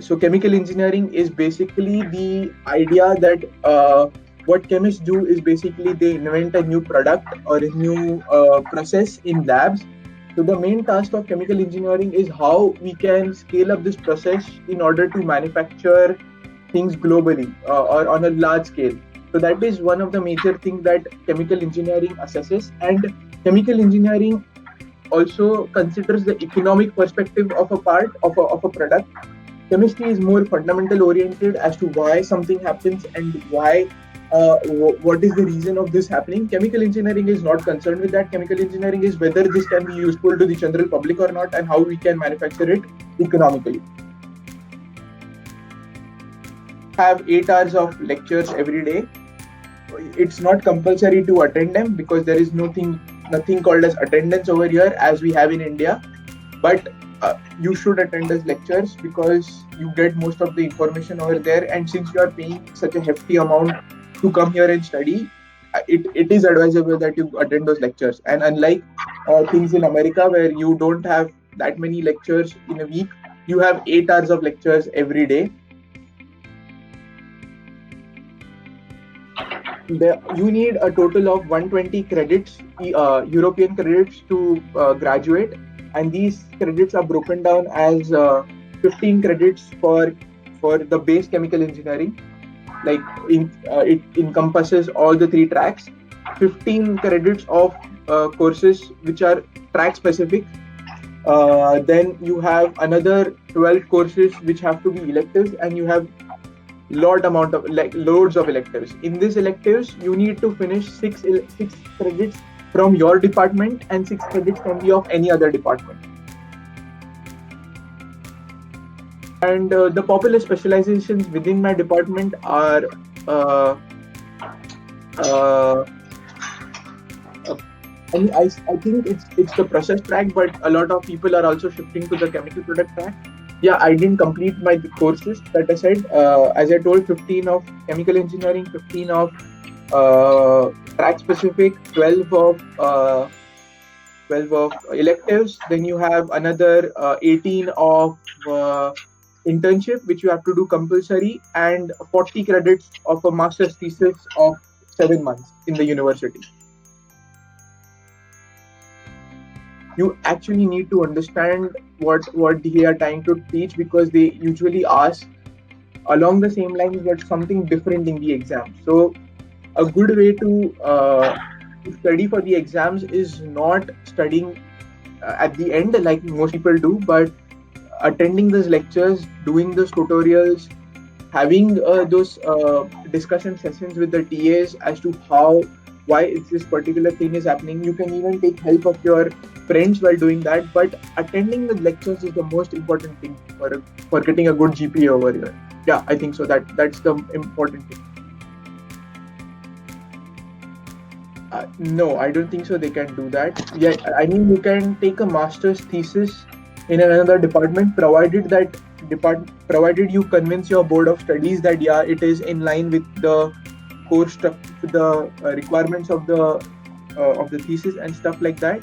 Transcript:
So chemical engineering is basically the idea that what chemists do is basically they invent a new product or a new process in labs. So the main task of chemical engineering is how we can scale up this process in order to manufacture things globally or on a large scale. So that is one of the major things that chemical engineering assesses, and chemical engineering also considers the economic perspective of a part of a product. Chemistry is more fundamental oriented as to why something happens and why what is the reason of this happening. Chemical engineering is not concerned with that. Chemical engineering is whether this can be useful to the general public or not, and how we can manufacture it economically. Have 8 hours of lectures every day. It's not compulsory to attend them because there is nothing called as attendance over here as we have in India, but you should attend those lectures because you get most of the information over there, and since you are paying such a hefty amount to come here and study, it is advisable that you attend those lectures. And unlike things in America where you don't have that many lectures in a week, you have 8 hours of lectures every day. You need a total of 120 credits, European credits, to graduate, and these credits are broken down as 15 credits for the base chemical engineering. Like it encompasses all the 3 tracks. 15 credits of courses which are track specific. Then you have another 12 courses which have to be electives, and you have loads of electives. In these electives, you need to finish 6 credits from your department and 6 credits can be of any other department. And the popular specializations within my department are I think it's the process track, but a lot of people are also shifting to the chemical product track. Yeah, I didn't complete my courses that I said. As I told, 15 of chemical engineering, 15 of track specific, 12 of electives. Then you have another 18 of internship, which you have to do compulsory, and 40 credits of a master's thesis of 7 months in the university. You actually need to understand what they are trying to teach, because they usually ask along the same lines but something different in the exam. So a good way to study for the exams is not studying at the end like most people do, but attending those lectures, doing those tutorials, having those discussion sessions with the TAs as to why this particular thing is happening. You can even take help of your friends while doing that, but attending the lectures is the most important thing for getting a good GPA over here. Yeah, I think so. That's the important thing. No, I don't think so. They can do that. Yeah, I mean, you can take a master's thesis in another department, provided you convince your board of studies that yeah, it is in line with the course structure, the requirements of the thesis and stuff like that.